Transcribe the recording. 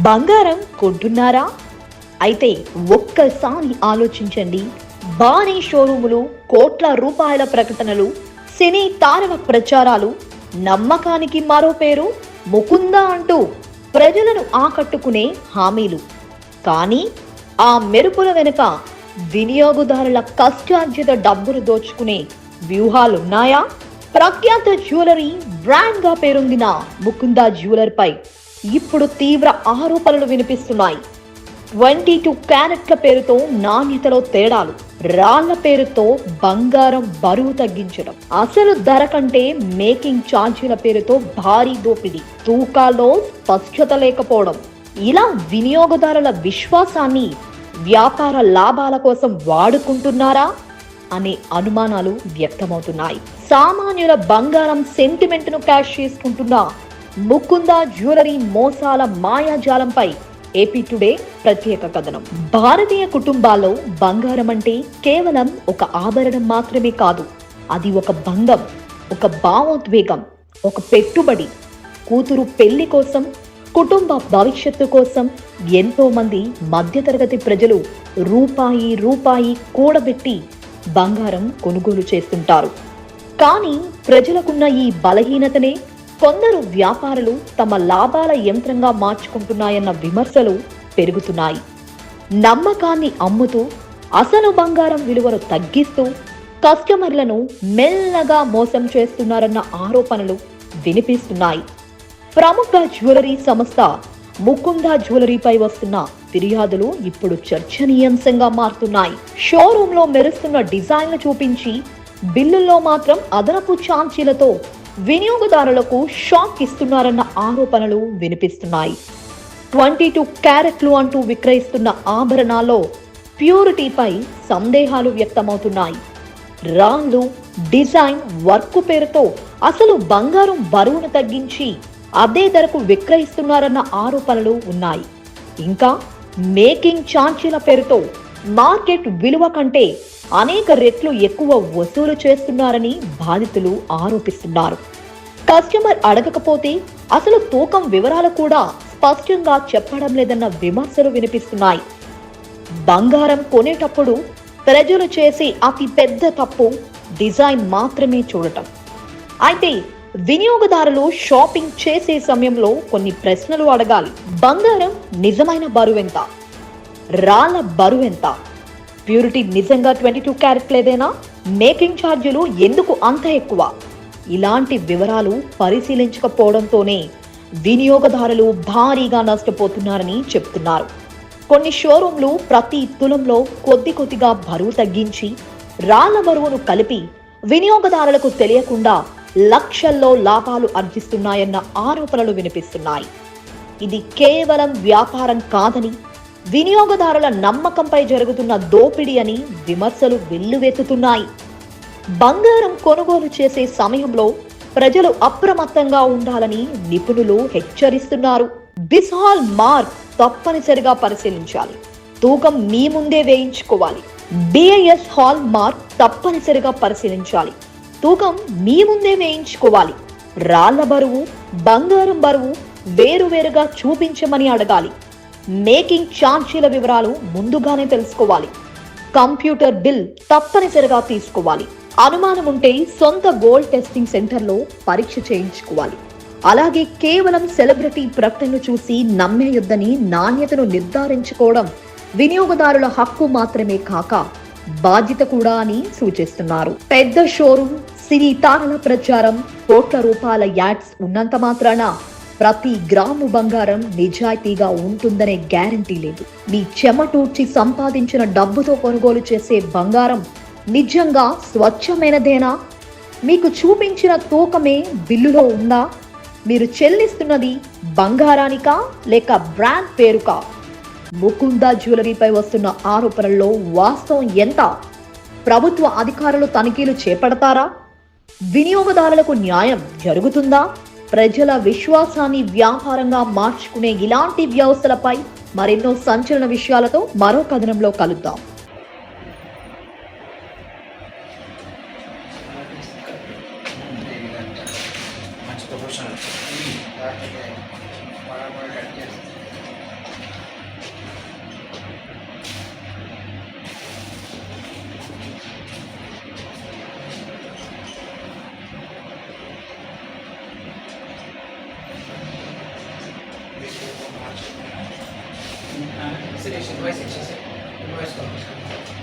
బంగారం కొంటున్నారా? అయితే ఒక్కసారి ఆలోచించండి. భారీ షోరూములు, కోట్ల రూపాయల ప్రకటనలు, సినీ తారల ప్రచారాలు, నమ్మకానికి మరో పేరు ముకుంద అంటూ ప్రజలను ఆకట్టుకునే హామీలు. కానీ ఆ మెరుపుల వెనుక వినియోగదారుల కష్టార్జిత డబ్బులు దోచుకునే వ్యూహాలున్నాయా? ప్రఖ్యాత జ్యువెలరీ బ్రాండ్ గా పేరొందిన ముకుంద జ్యువెలర్ పై ఇప్పుడు తీవ్ర ఆరోపణలు వినిపిస్తున్నాయి. 22 క్యారెట్ల పేరుతో నాణ్యతలో తేడాలు, రాళ్ల పేరుతో బంగారం బరువు తగ్గించడం, అసలు ధర కంటే మేకింగ్ ఛార్జీల పేరుతో భారీ దోపిడీ, తూకాల్లో స్పష్టత లేకపోవడం, ఇలా వినియోగదారుల విశ్వాసాన్ని వ్యాపార లాభాల కోసం వాడుకుంటున్నారా అనే అనుమానాలు వ్యక్తమవుతున్నాయి. సామాన్యుల బంగారం సెంటిమెంట్ ను క్యాష్ చేసుకుంటున్న ముకుంద జ్యువెలరీ మోసాల మాయాజాలంపై ఏపీ టుడే ప్రత్యేక కథనం. భారతీయ కుటుంబాల్లో బంగారం అంటే కేవలం ఒక ఆభరణం మాత్రమే కాదు, అది ఒక బంధం, ఒక భావోద్వేగం, ఒక పెట్టుబడి. కూతురు పెళ్లి కోసం, కుటుంబ భవిష్యత్తు కోసం ఎంతో మంది మధ్యతరగతి ప్రజలు రూపాయి కూడబెట్టి బంగారం కొనుగోలు చేస్తుంటారు. కానీ ప్రజలకున్న ఈ బలహీనతనే కొందరు వ్యాపారులు తమ లాభాల యంత్రంగా మార్చుకుంటున్నాయన్న విమర్శలు పెరుగుతున్నాయి. నమ్మకాన్ని అమ్ముతూ అసలు బంగారం విలువను తగ్గిస్తూ కస్టమర్లను మెల్లగా మోసం చేస్తున్నారన్న ఆరోపణలు వినిపిస్తున్నాయి. ప్రముఖ జ్యువెలరీ సంస్థ ముకుంద జ్యువెలరీపై వస్తున్న ఫిర్యాదులు ఇప్పుడు చర్చనీయాంశంగా మారుతున్నాయి. షోరూమ్ లో మెరుస్తున్న డిజైన్లు చూపించి బిల్లుల్లో మాత్రం అదనపు ఛార్జీలతో వినియోగదారులకు షాక్ ఇస్తున్నారన్న ఆరోపణలు వినిపిస్తున్నాయి. 22 క్యారెట్లు అంటూ విక్రయిస్తున్న ఆభరణాల్లో ప్యూరిటీపై సందేహాలు వ్యక్తమవుతున్నాయి. రాళ్ళు, డిజైన్, వర్క్ పేరుతో అసలు బంగారం బరువును తగ్గించి అదే ధరకు విక్రయిస్తున్నారన్న ఆరోపణలు ఉన్నాయి. ఇంకా మేకింగ్ ఛార్జీల పేరుతో మార్కెట్ విలువ కంటే అనేక రెట్లు ఎక్కువ వసూలు చేస్తున్నారని బాధితులు ఆరోపిస్తున్నారు. కస్టమర్ అడగకపోతే అసలు తూకం వివరాలు కూడా స్పష్టంగా చెప్పడం లేదన్న విమర్శలు వినిపిస్తున్నాయి. బంగారం కొనేటప్పుడు ప్రజలు చేసే అతి పెద్ద తప్పు డిజైన్ మాత్రమే చూడటం. అయితే వినియోగదారులు షాపింగ్ చేసే సమయంలో కొన్ని ప్రశ్నలు అడగాలి. బంగారం నిజమైన బరువెంత? రాళ్ల బరువెంత? ప్యూరిటీ నిజంగా 22 క్యారెట్ లేదేనా? మేకింగ్ ఛార్జీలు ఎందుకు అంత ఎక్కువ? ఇలాంటి వివరాలు పరిశీలించకపోవడంతోనే వినియోగదారులు భారీగా నష్టపోతున్నారని చెప్తున్నారు. కొన్ని షోరూంలు ప్రతి తులంలో కొద్దిగా బరువు తగ్గించి రాళ్ల బరువును కలిపి వినియోగదారులకు తెలియకుండా లక్షల్లో లాభాలు ఆర్జిస్తున్నాయన్న ఆరోపణలు వినిపిస్తున్నాయి. ఇది కేవలం వ్యాపారం కాదని, వినియోగదారుల నమ్మకంపై జరుగుతున్న దోపిడీ అని విమర్శలు వెల్లువెత్తుతున్నాయి. బంగారం కొనుగోలు చేసే సమయంలో ప్రజలు అప్రమత్తంగా ఉండాలని నిపుణులు హెచ్చరిస్తున్నారు. బిస్హాల్ మార్క్ తప్పనిసరిగా పరిశీలించాలి. తూకం మీ ముందే వేయించుకోవాలి. బిఐఎస్ హాల్ మార్క్ తప్పనిసరిగా పరిశీలించాలి. తూకం మీ ముందే వేయించుకోవాలి. రాళ్ల బరువు, బంగారం బరువు వేరువేరుగా చూపించమని అడగాలి. మేకింగ్ ఛార్జీల వివరాలు ముందుగానే తెలుసుకోవాలి. కంప్యూటర్ బిల్ తప్పనిసరిగా తీసుకోవాలి. అనుమానం ఉంటే సొంత గోల్డ్ టెస్టింగ్ సెంటర్లో పరీక్ష చేయించుకోవాలి. అలాగే కేవలం సెలబ్రిటీ ప్రకటనలు చూసి నమ్మేయొద్దని నాణ్యతను నిర్ధారించుకోవడం వినియోగదారుల హక్కు మాత్రమే కాక బాధ్యత కూడా అని సూచిస్తున్నారు. పెద్ద షోరూమ్, సినీ తారల ప్రచారం, కోట్ల రూపాయల యాడ్స్ ఉన్నంత మాత్రాన ప్రతి గ్రాము బంగారం నిజాయితీగా ఉంటుందనే గ్యారంటీ లేదు. మీ చెమటూర్చి సంపాదించిన డబ్బుతో కొనుగోలు చేసే బంగారం నిజంగా స్వచ్ఛమైనదేనా? మీకు చూపించిన తూకమే బిల్లులో ఉందా? మీరు చెల్లిస్తున్నది బంగారానికా లేక బ్రాండ్ పేరుకా? ముకుంద జ్యువెలరీపై వస్తున్న ఆరోపణల్లో వాస్తవం ఎంత? ప్రభుత్వ అధికారులు తనిఖీలు చేపడతారా? వినియోగదారులకు న్యాయం జరుగుతుందా? ప్రజల విశ్వాసాన్ని వ్యాపారంగా మార్చుకునే ఇలాంటి వ్యవస్థలపై మరెన్నో సంచలన విషయాలతో మరో కథనంలో కలుద్దాం. మంచి professional C'est les Chinois, c'est que c'est. Ouais, c'est pas.